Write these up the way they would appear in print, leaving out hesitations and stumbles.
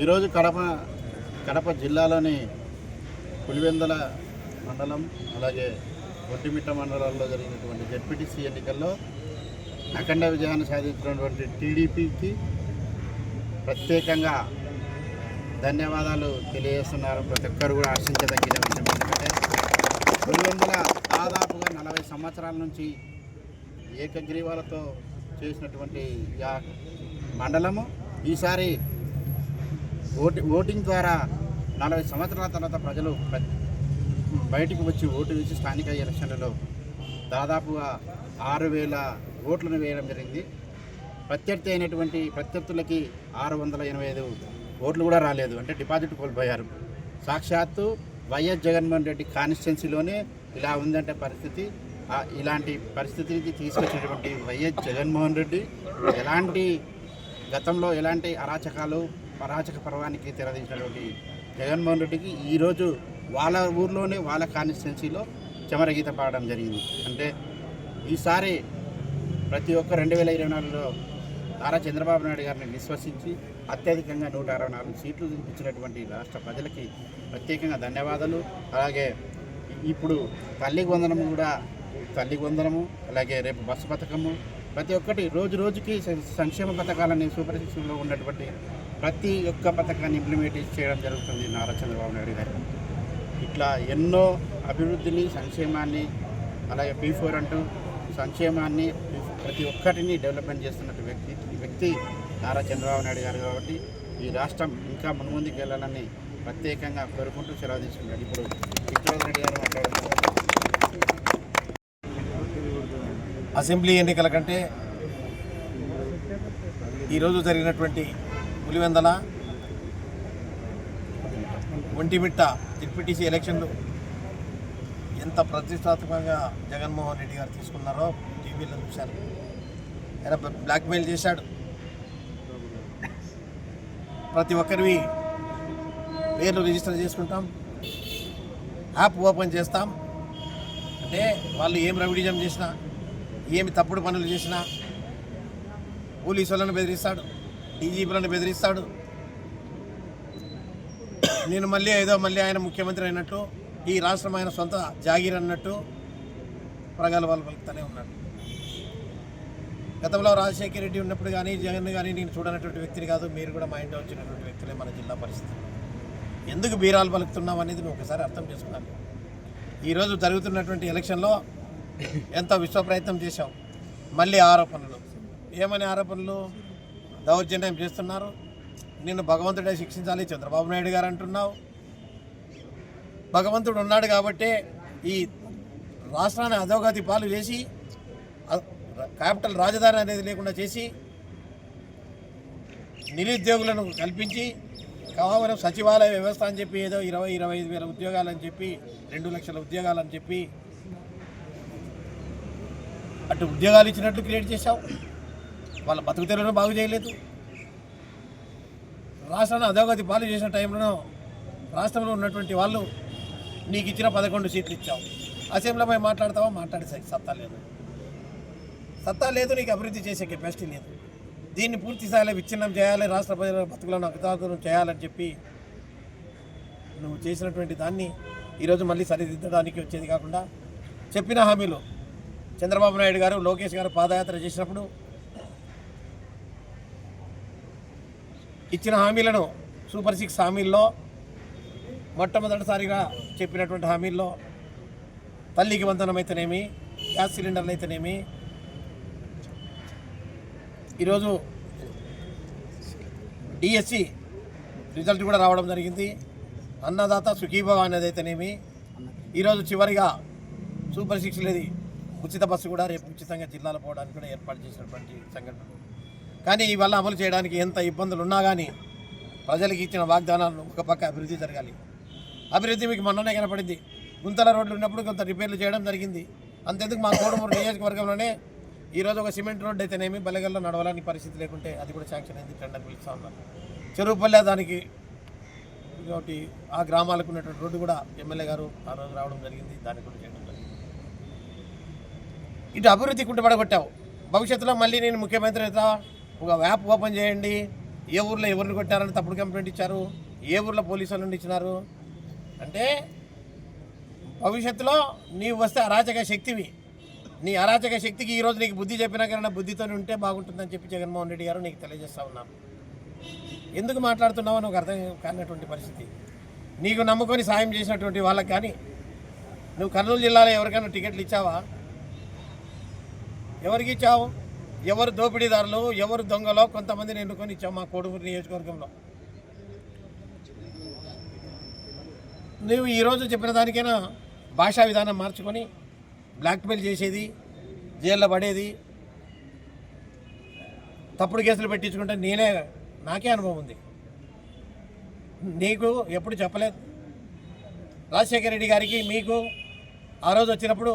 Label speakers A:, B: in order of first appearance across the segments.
A: ఈరోజు కడప జిల్లాలోని పులివెందుల మండలం అలాగే ఒంటిమిట్ట మండలాల్లో జరిగినటువంటి జెడ్పీటీసీ ఎన్నికల్లో అఖండ విజయాన్ని సాధించినటువంటి టీడీపీకి ప్రత్యేకంగా ధన్యవాదాలు తెలియజేస్తున్నారు. ప్రతి ఒక్కరు కూడా హర్షించదగిన విషయం. ఎందుకంటే పులివెందుల దాదాపుగా 40 సంవత్సరాల నుంచి ఏకగ్రీవాలతో చేసినటువంటి మండలము ఈసారి ఓటింగ్ ద్వారా 40 సంవత్సరాల తర్వాత ప్రజలు బయటికి వచ్చి ఓటు వేసి స్థానిక ఎలక్షన్లలో దాదాపుగా 6,000 ఓట్లను వేయడం జరిగింది. ప్రత్యర్థి అయినటువంటి ప్రత్యర్థులకి 685 ఓట్లు కూడా రాలేదు, అంటే డిపాజిట్ కోల్పోయారు. సాక్షాత్తు వైఎస్ జగన్మోహన్ రెడ్డి కాన్స్టిట్యున్సీలోనే ఇలా ఉందంటే పరిస్థితి. ఇలాంటి పరిస్థితికి తీసుకొచ్చినటువంటి వైఎస్ జగన్మోహన్ రెడ్డి గతంలో ఎలాంటి అరాచక పర్వానికి తెరదీసినటువంటి జగన్మోహన్ రెడ్డికి ఈరోజు వాళ్ళ ఊర్లోనే వాళ్ళ కాన్స్టిట్యున్సీలో చెమరగీత పాడడం జరిగింది. అంటే ఈసారి ప్రతి ఒక్క 2024లో నారా చంద్రబాబు నాయుడు గారిని విశ్వసించి అత్యధికంగా 164 సీట్లు ఇచ్చినటువంటి రాష్ట్ర ప్రజలకి ప్రత్యేకంగా ధన్యవాదాలు. అలాగే ఇప్పుడు తల్లికి వందనము అలాగే రేపు బస్సు పథకము ప్రతి ఒక్కటి రోజుకి సంక్షేమ పథకాలని సూపర్ సిక్స్లో ఉన్నటువంటి ప్రతి ఒక్క పథకాన్ని ఇంప్లిమెంట్ చేయడం జరుగుతుంది నారా చంద్రబాబు నాయుడు గారు. ఇట్లా ఎన్నో అభివృద్ధిని సంక్షేమాన్ని అలాగే P4 అంటూ సంక్షేమాన్ని ప్రతి ఒక్కటిని డెవలప్మెంట్ చేస్తున్నటువంటి వ్యక్తి నారా చంద్రబాబు నాయుడు గారు. కాబట్టి ఈ రాష్ట్రం ఇంకా ముందుకు వెళ్ళాలని ప్రత్యేకంగా కోరుకుంటూ సెలవు తీసుకున్నాడు. ఇప్పుడు విక్రమ్ రెడ్డి గారు మాట్లాడుతున్నారు.
B: అసెంబ్లీ ఎన్నికల కంటే ఈరోజు జరిగినటువంటి పులివెందుల ఒంటిమిట్ట జెడ్పీటీసీ ఎలక్షన్లు ఎంత ప్రతిష్టాత్మకంగా జగన్మోహన్ రెడ్డి గారు తీసుకున్నారో టీవీలో చూశారు. ఆయన బ్లాక్మెయిల్ చేశాడు. ప్రతి ఒక్కరివి పేర్లు రిజిస్టర్ చేసుకుంటాం, యాప్ ఓపెన్ చేస్తాం అంటే వాళ్ళు ఏం రవిడిజం చేసినా ఏమి తప్పుడు పనులు చేసినా పోలీసు వాళ్ళని బెదిరిస్తాడు, డీజీపీలను బెదిరిస్తాడు. నేను మళ్ళీ ఆయన ముఖ్యమంత్రి అయినట్టు, ఈ రాష్ట్రం ఆయన సొంత జాగీర్ అన్నట్టు ప్రగల్భాలు పలుకుతూనే ఉన్నాడు. గతంలో రాజశేఖర రెడ్డి ఉన్నప్పుడు కానీ జగన్ కానీ నేను చూడనటువంటి వ్యక్తిని కాదు, మీరు కూడా మా ఇంట్లో వచ్చినటువంటి వ్యక్తులే మన జిల్లా పరిస్థితి. ఎందుకు బీరాలు పలుకుతున్నాం అనేది నువ్వు ఒకసారి అర్థం చేసుకున్నాను. ఈరోజు జరుగుతున్నటువంటి ఎలక్షన్లో ఎంతో విశ్వ ప్రయత్నం చేశాం. మళ్ళీ ఆరోపణలు, ఏమని ఆరోపణలు? దౌర్జన్యం చేస్తున్నారు, నిన్ను భగవంతుడే శిక్షించాలి చంద్రబాబు నాయుడు గారు అంటున్నావు. భగవంతుడు ఉన్నాడు కాబట్టే ఈ రాష్ట్రాన్ని అధోగతి పాలు చేసి క్యాపిటల్ రాజధాని అనేది లేకుండా చేసి నిరుద్యోగులను కల్పించి కేవలం సచివాలయ వ్యవస్థ అని చెప్పి ఏదో 20-25 వేల ఉద్యోగాలని చెప్పి 2 లక్షల ఉద్యోగాలని చెప్పి అటు ఉద్యోగాలు ఇచ్చినట్లు క్రియేట్ చేశావు. వాళ్ళ బతుకుతెరువును బాగు చేయలేదు. రాష్ట్రాన్ని అధోగతి పాలు చేసిన టైంలో రాష్ట్రంలో ఉన్నటువంటి వాళ్ళు నీకు ఇచ్చిన 11 సీట్లు ఇచ్చావు. అసెంబ్లీపై మాట్లాడతావా? మాట్లాడే సత్తా లేదు, నీకు అభివృద్ధి చేసే కెపాసిటీ లేదు. దీన్ని పూర్తి స్థాయిలో విచ్ఛిన్నం చేయాలి, రాష్ట్ర ప్రజల బతుకులను అగతాకులం చేయాలని చెప్పి నువ్వు చేసినటువంటి దాన్ని ఈరోజు మళ్ళీ సరిదిద్దడానికి వచ్చేది కాకుండా చెప్పిన హామీలు చంద్రబాబు నాయుడు గారు, లోకేష్ గారు పాదయాత్ర చేసినప్పుడు ఇచ్చిన హామీలను సూపర్ 6 హామీల్లో మొట్టమొదటిసారిగా చెప్పినటువంటి హామీల్లో తల్లికి వందనం అయితేనేమి, గ్యాస్ సిలిండర్లు అయితేనేమి, ఈరోజు డిఎస్సి రిజల్ట్ కూడా రావడం జరిగింది. అన్నదాత సుఖీభవ అనేది అయితేనేమి, ఈరోజు చివరిగా సూపర్ 6 లేది ఉచిత బస్సు కూడా రేపు ఉచితంగా జిల్లాలో పోవడానికి కూడా ఏర్పాటు చేసినటువంటి సంఘటన. కానీ ఇవల్ల అమలు చేయడానికి ఎంత ఇబ్బందులు ఉన్నా కానీ ప్రజలకు ఇచ్చిన వాగ్దానాలను ఒక పక్క అభివృద్ధి జరగాలి. అభివృద్ధి మీకు మొన్ననే కనపడింది. గుంతల రోడ్లు ఉన్నప్పుడు కొంత రిపేర్లు చేయడం జరిగింది. అంతెందుకు మా కోడుమూరు నియోజకవర్గంలోనే ఈరోజు ఒక సిమెంట్ రోడ్డు అయితేనేమి బల్లెగల్లో నడవడానికి పరిస్థితి లేకుంటే అది కూడా శాంక్షన్ అయింది. టెండర్ పిలుస్తూ ఉన్నారు. చెరువుపల్లె దానికి ఒకటి ఆ గ్రామాలకు ఉన్నటువంటి రోడ్డు కూడా ఎమ్మెల్యే గారు ఆ రోజు రావడం జరిగింది. దాన్ని కూడా చేయడం జరిగింది. ఇటు అభివృద్ధి కుంటుపడగొట్టావు. భవిష్యత్తులో మళ్ళీ నేను ముఖ్యమంత్రి అయితే ఒక యాప్ ఓపెన్ చేయండి. ఏ ఊర్లో ఎవరిని కొట్టారని తప్పుడు కంప్లైంట్ ఇచ్చారు, ఏ ఊర్లో పోలీసుల నుండి ఇచ్చినారు అంటే భవిష్యత్తులో నీవు వస్తే అరాచక శక్తివి. నీ అరాచక శక్తికి ఈరోజు నీకు బుద్ధి చెప్పినా కన్నా బుద్ధితో ఉంటే బాగుంటుందని చెప్పి జగన్మోహన్ రెడ్డి గారు నీకు తెలియజేస్తూ ఉన్నాను. ఎందుకు మాట్లాడుతున్నావో నాకు అర్థం కానటువంటి పరిస్థితి. నీకు నమ్ముకొని సాయం చేసినటువంటి వాళ్ళకి కానీ నువ్వు కర్నూలు జిల్లాలో ఎవరికైనా టికెట్లు ఇచ్చావా? ఎవరికి ఇచ్చావు? ఎవరు దోపిడీదారులు, ఎవరు దొంగలో కొంతమందిని ఎన్నుకొని ఇచ్చావు మా కోడుమూరు నియోజకవర్గంలో. నువ్వు ఈరోజు చెప్పిన దానికైనా భాషా విధానం మార్చుకొని బ్లాక్మెయిల్ చేసేది, జైల్లో పడేది, తప్పుడు కేసులు పెట్టించుకుంటే నాకే అనుభవం ఉంది. నీకు ఎప్పుడు చెప్పలేదు. రాజశేఖర రెడ్డి గారికి మీకు ఆ రోజు వచ్చినప్పుడు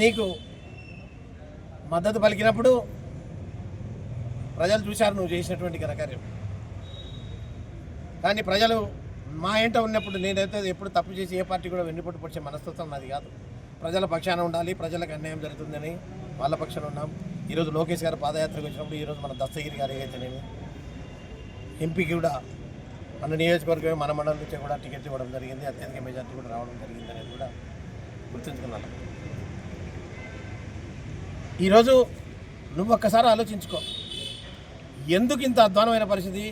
B: నీకు మద్దతు పలికినప్పుడు ప్రజలు చూశారు నువ్వు చేసినటువంటి ఘనకార్యం. కానీ ప్రజలు మా ఏంట ఉన్నప్పుడు నేనైతే ఎప్పుడు తప్పు చేసి ఏ పార్టీ కూడా వెన్నుపోటు పొడిచే మనస్తత్వం నాది కాదు. ప్రజల పక్షాన ఉండాలి, ప్రజలకు అన్యాయం జరుగుతుందని వాళ్ళ పక్షాన ఉన్నాం. ఈరోజు లోకేష్ గారు పాదయాత్రకు వచ్చినప్పుడు ఈరోజు మన దస్తగిరి గారు ఏదైతేనేమి ఎంపీకి కూడా మన నియోజకవర్గం మన మండలం నుంచి కూడా టికెట్ ఇవ్వడం జరిగింది. అత్యధిక మెజార్టీ కూడా రావడం జరిగింది అనేది కూడా గుర్తుంచుకున్నాను. ఈరోజు నువ్వు ఒక్కసారి ఆలోచించుకో. ఎందుకు ఇంత అధ్వానమైన పరిస్థితి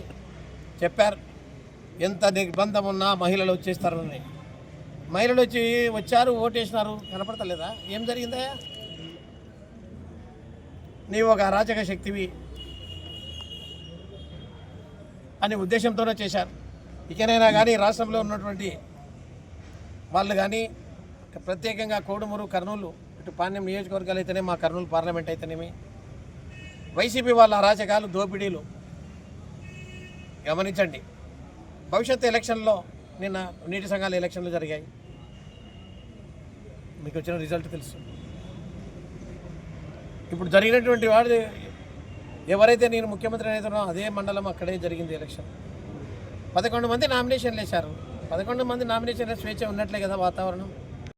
B: చెప్పారు. ఎంత నిర్బంధం ఉన్నా మహిళలు వచ్చేస్తారని. మహిళలు వచ్చారు, ఓటేసినారు, కనపడతలేదా? ఏం జరిగిందా? నీవు ఒక అరాచక శక్తివి అనే ఉద్దేశంతోనే చేశారు. ఇకనైనా కానీ రాష్ట్రంలో ఉన్నటువంటి వాళ్ళు కానీ ప్రత్యేకంగా కోడుమూరు, కర్నూలు, ఇటు పాణ్యం నియోజకవర్గాలు అయితేనే మా కర్నూలు పార్లమెంట్ అయితేనేమి వైసీపీ వాళ్ళ అరాచకాలు, దోపిడీలు గమనించండి. భవిష్యత్తు ఎలక్షన్లో నిన్న నీటి సంఘాల ఎలక్షన్లు జరిగాయి. మీకు వచ్చిన రిజల్ట్ తెలుసు. ఇప్పుడు జరిగినటువంటి వాడు ఎవరైతే నేను ముఖ్యమంత్రి అవుతున్నానో అదే మండలం అక్కడే జరిగింది ఎలక్షన్. 11 మంది నామినేషన్లు వేశారు. 11 మంది నామినేషన్ల స్వేచ్ఛ ఉన్నట్లే కదా వాతావరణం.